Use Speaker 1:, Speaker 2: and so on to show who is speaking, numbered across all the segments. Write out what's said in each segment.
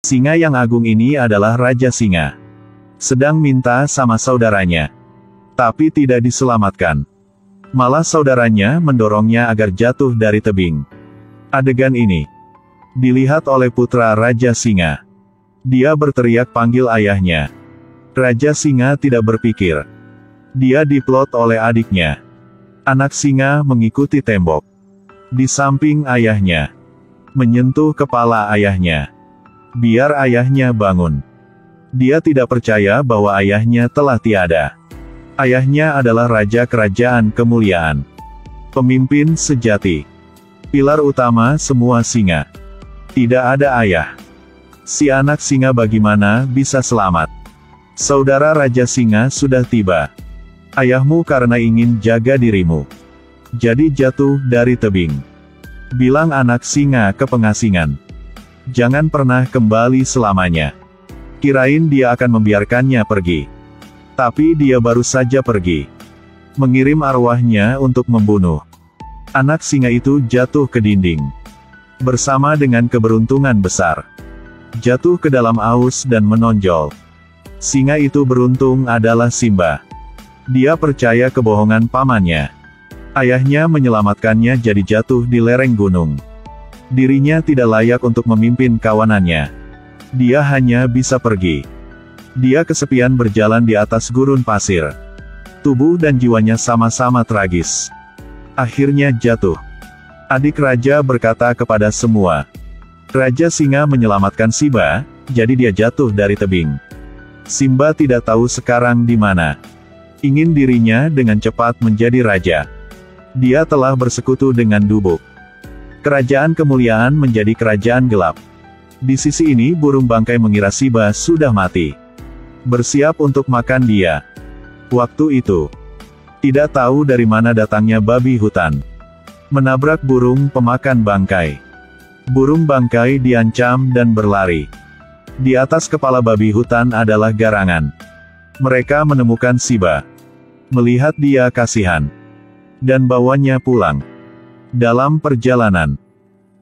Speaker 1: Singa yang agung ini adalah Raja Singa. Sedang minta sama saudaranya. Tapi tidak diselamatkan. Malah saudaranya mendorongnya agar jatuh dari tebing. Adegan ini dilihat oleh putra Raja Singa. Dia berteriak panggil ayahnya. Raja Singa tidak berpikir. Dia diplot oleh adiknya. Anak singa mengikuti tembok. Di samping ayahnya. Menyentuh kepala ayahnya. Biar ayahnya bangun. Dia tidak percaya bahwa ayahnya telah tiada. Ayahnya adalah Raja Kerajaan Kemuliaan. Pemimpin sejati. Pilar utama semua singa. Tidak ada ayah. Si anak singa bagaimana bisa selamat? Saudara Raja Singa sudah tiba. Ayahmu karena ingin jaga dirimu. Jadi jatuh dari tebing. Bilang anak singa ke pengasingan. Jangan pernah kembali selamanya. Kirain dia akan membiarkannya pergi. Tapi dia baru saja pergi. Mengirim arwahnya untuk membunuh. Anak singa itu jatuh ke dinding. Bersama dengan keberuntungan besar. Jatuh ke dalam aus dan menonjol. Singa itu beruntung adalah Simba. Dia percaya kebohongan pamannya. Ayahnya menyelamatkannya jadi jatuh di lereng gunung. Dirinya tidak layak untuk memimpin kawanannya. Dia hanya bisa pergi. Dia kesepian berjalan di atas gurun pasir. Tubuh dan jiwanya sama-sama tragis. Akhirnya jatuh. Adik raja berkata kepada semua. Raja Singa menyelamatkan Simba, jadi dia jatuh dari tebing. Simba tidak tahu sekarang di mana. Ingin dirinya dengan cepat menjadi raja. Dia telah bersekutu dengan Dubuk. Kerajaan Kemuliaan menjadi kerajaan gelap. Di sisi ini burung bangkai mengira Simba sudah mati. Bersiap untuk makan dia. Waktu itu, tidak tahu dari mana datangnya babi hutan. Menabrak burung pemakan bangkai. Burung bangkai diancam dan berlari. Di atas kepala babi hutan adalah garangan. Mereka menemukan Simba. Melihat dia kasihan. Dan bawanya pulang. Dalam perjalanan,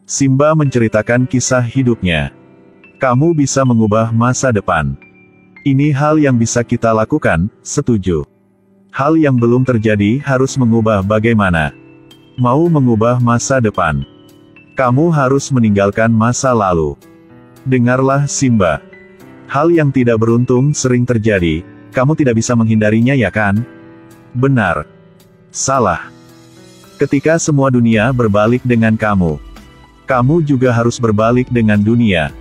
Speaker 1: Simba menceritakan kisah hidupnya. Kamu bisa mengubah masa depan. Ini hal yang bisa kita lakukan, setuju. Hal yang belum terjadi harus mengubah bagaimana. Mau mengubah masa depan. Kamu harus meninggalkan masa lalu. Dengarlah Simba. Hal yang tidak beruntung sering terjadi, kamu tidak bisa menghindarinya ya kan? Benar. Salah. Ketika semua dunia berbalik dengan kamu. Kamu juga harus berbalik dengan dunia.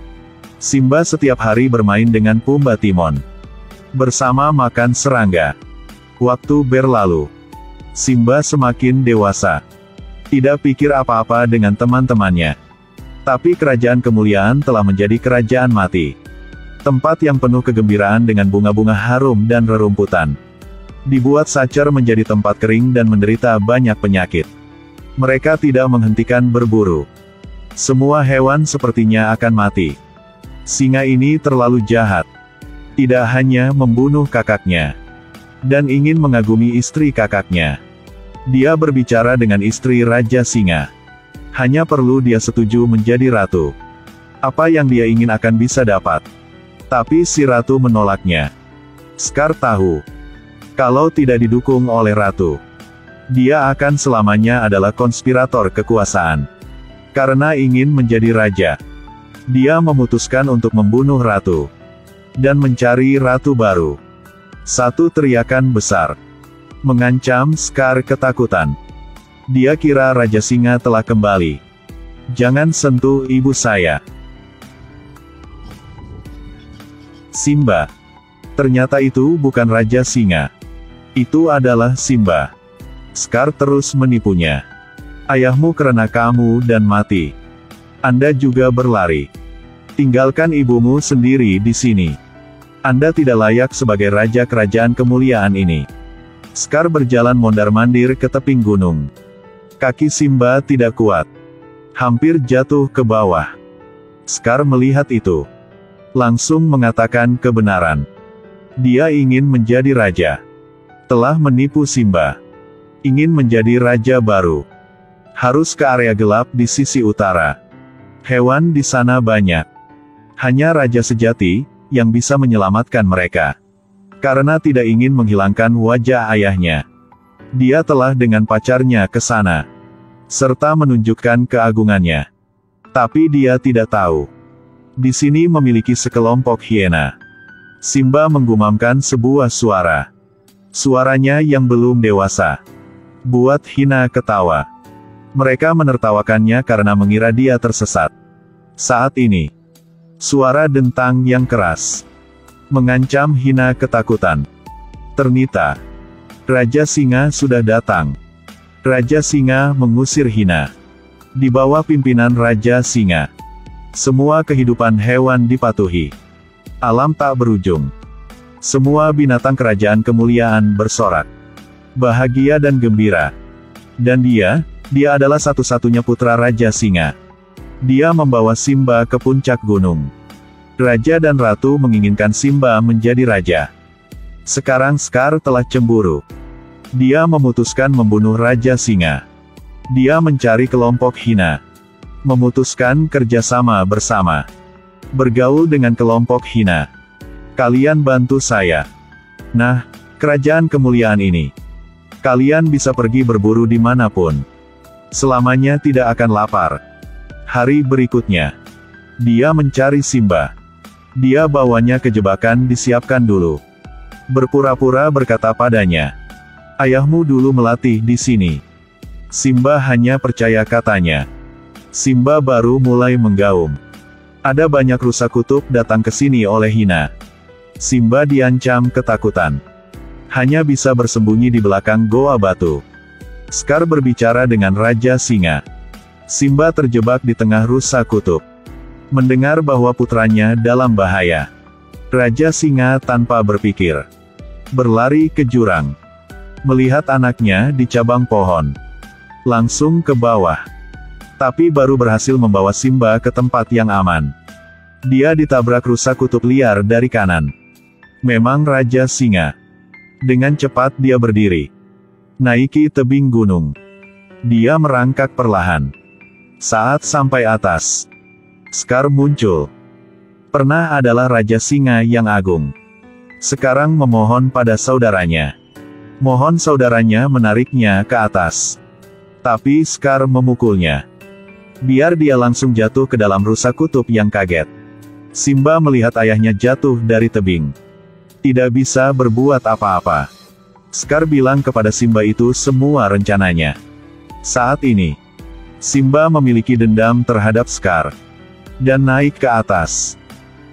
Speaker 1: Simba setiap hari bermain dengan Pumba Timon. Bersama makan serangga. Waktu berlalu. Simba semakin dewasa. Tidak pikir apa-apa dengan teman-temannya. Tapi kerajaan kemuliaan telah menjadi kerajaan mati. Tempat yang penuh kegembiraan dengan bunga-bunga harum dan rerumputan. Dibuat Sacer menjadi tempat kering dan menderita banyak penyakit. Mereka tidak menghentikan berburu. Semua hewan sepertinya akan mati. Singa ini terlalu jahat. Tidak hanya membunuh kakaknya. Dan ingin mengagumi istri kakaknya. Dia berbicara dengan istri Raja Singa. Hanya perlu dia setuju menjadi ratu. Apa yang dia ingin akan bisa dapat. Tapi si ratu menolaknya. Scar tahu. Kalau tidak didukung oleh ratu, dia akan selamanya adalah konspirator kekuasaan. Karena ingin menjadi raja, dia memutuskan untuk membunuh ratu. Dan mencari ratu baru. Satu teriakan besar. Mengancam Scar ketakutan. Dia kira Raja Singa telah kembali. Jangan sentuh ibu saya. Simba. Ternyata itu bukan Raja Singa. Itu adalah Simba. Scar terus menipunya. Ayahmu karena kamu dan mati. Anda juga berlari. Tinggalkan ibumu sendiri di sini. Anda tidak layak sebagai raja kerajaan kemuliaan ini. Scar berjalan mondar-mandir ke tebing gunung. Kaki Simba tidak kuat. Hampir jatuh ke bawah. Scar melihat itu. Langsung mengatakan kebenaran. Dia ingin menjadi raja. Telah menipu Simba. Ingin menjadi raja baru. Harus ke area gelap di sisi utara. Hewan di sana banyak. Hanya raja sejati yang bisa menyelamatkan mereka. Karena tidak ingin menghilangkan wajah ayahnya, dia telah dengan pacarnya ke sana, serta menunjukkan keagungannya. Tapi dia tidak tahu, di sini memiliki sekelompok hiena. Simba menggumamkan sebuah suara. Suaranya yang belum dewasa buat Hina ketawa. Mereka menertawakannya karena mengira dia tersesat. Saat ini, suara dentang yang keras mengancam Hina ketakutan. Ternyata, Raja Singa sudah datang. Raja Singa mengusir Hina. Di bawah pimpinan Raja Singa, semua kehidupan hewan dipatuhi. Alam tak berujung. Semua binatang kerajaan kemuliaan bersorak, bahagia dan gembira. Dan dia adalah satu-satunya putra Raja Singa. Dia membawa Simba ke puncak gunung. Raja dan Ratu menginginkan Simba menjadi raja. Sekarang Scar telah cemburu. Dia memutuskan membunuh Raja Singa. Dia mencari kelompok Hina. Memutuskan kerjasama bersama. Bergaul dengan kelompok Hina. Kalian bantu saya. Nah, kerajaan kemuliaan ini. Kalian bisa pergi berburu dimanapun. Selamanya tidak akan lapar. Hari berikutnya, dia mencari Simba. Dia bawanya ke jebakan disiapkan dulu. Berpura-pura berkata padanya, "Ayahmu dulu melatih di sini." Simba hanya percaya katanya. Simba baru mulai menggaum. Ada banyak rusa kutub datang ke sini oleh Hina. Simba diancam ketakutan. Hanya bisa bersembunyi di belakang goa batu. Scar berbicara dengan Raja Singa. Simba terjebak di tengah rusa kutub. Mendengar bahwa putranya dalam bahaya, Raja Singa tanpa berpikir berlari ke jurang. Melihat anaknya di cabang pohon, langsung ke bawah. Tapi baru berhasil membawa Simba ke tempat yang aman. Dia ditabrak rusa kutub liar dari kanan. Memang Raja Singa. Dengan cepat dia berdiri. Naiki tebing gunung. Dia merangkak perlahan. Saat sampai atas, Scar muncul. Pernah adalah Raja Singa yang agung. Sekarang memohon pada saudaranya. Mohon saudaranya menariknya ke atas. Tapi Scar memukulnya. Biar dia langsung jatuh ke dalam rusa kutub yang kaget. Simba melihat ayahnya jatuh dari tebing. Tidak bisa berbuat apa-apa. Scar bilang kepada Simba itu semua rencananya. Saat ini, Simba memiliki dendam terhadap Scar. Dan naik ke atas.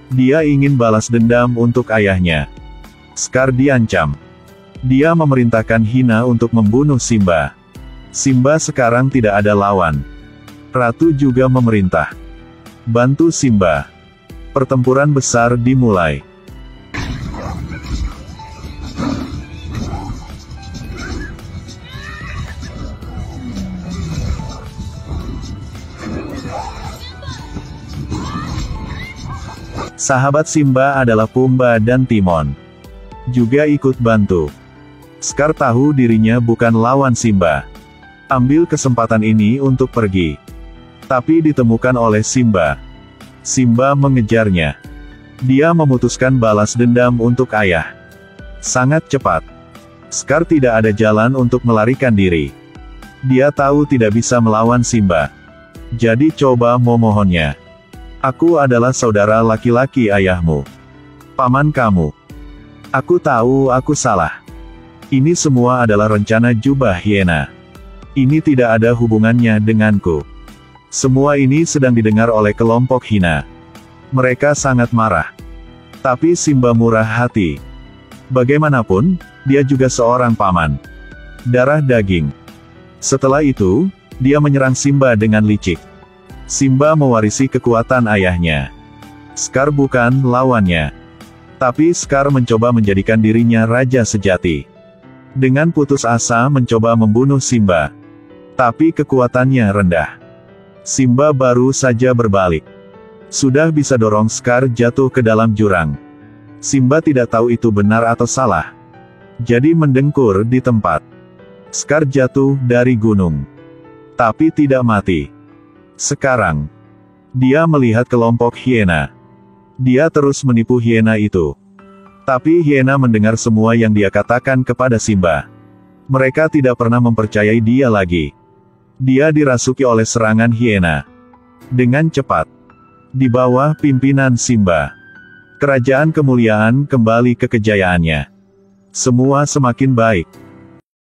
Speaker 1: Dia ingin balas dendam untuk ayahnya. Scar diancam. Dia memerintahkan Hina untuk membunuh Simba. Simba sekarang tidak ada lawan. Ratu juga memerintah. Bantu Simba. Pertempuran besar dimulai. Sahabat Simba adalah Pumba dan Timon. Juga ikut bantu. Scar tahu dirinya bukan lawan Simba. Ambil kesempatan ini untuk pergi. Tapi ditemukan oleh Simba. Simba mengejarnya. Dia memutuskan balas dendam untuk ayah. Sangat cepat. Scar tidak ada jalan untuk melarikan diri. Dia tahu tidak bisa melawan Simba. Jadi coba memohonnya. Aku adalah saudara laki-laki ayahmu. Paman kamu. Aku tahu aku salah. Ini semua adalah rencana jubah hiena. Ini tidak ada hubungannya denganku. Semua ini sedang didengar oleh kelompok Hina. Mereka sangat marah. Tapi Simba murah hati. Bagaimanapun, dia juga seorang paman. Darah daging. Setelah itu, dia menyerang Simba dengan licik. Simba mewarisi kekuatan ayahnya. Scar bukan lawannya. Tapi Scar mencoba menjadikan dirinya raja sejati. Dengan putus asa mencoba membunuh Simba. Tapi kekuatannya rendah. Simba baru saja berbalik. Sudah bisa dorong Scar jatuh ke dalam jurang. Simba tidak tahu itu benar atau salah. Jadi mendengkur di tempat. Scar jatuh dari gunung. Tapi tidak mati. Sekarang, dia melihat kelompok hiena. Dia terus menipu hiena itu. Tapi hiena mendengar semua yang dia katakan kepada Simba. Mereka tidak pernah mempercayai dia lagi. Dia dirasuki oleh serangan hiena. Dengan cepat. Di bawah pimpinan Simba, kerajaan kemuliaan kembali ke kejayaannya. Semua semakin baik.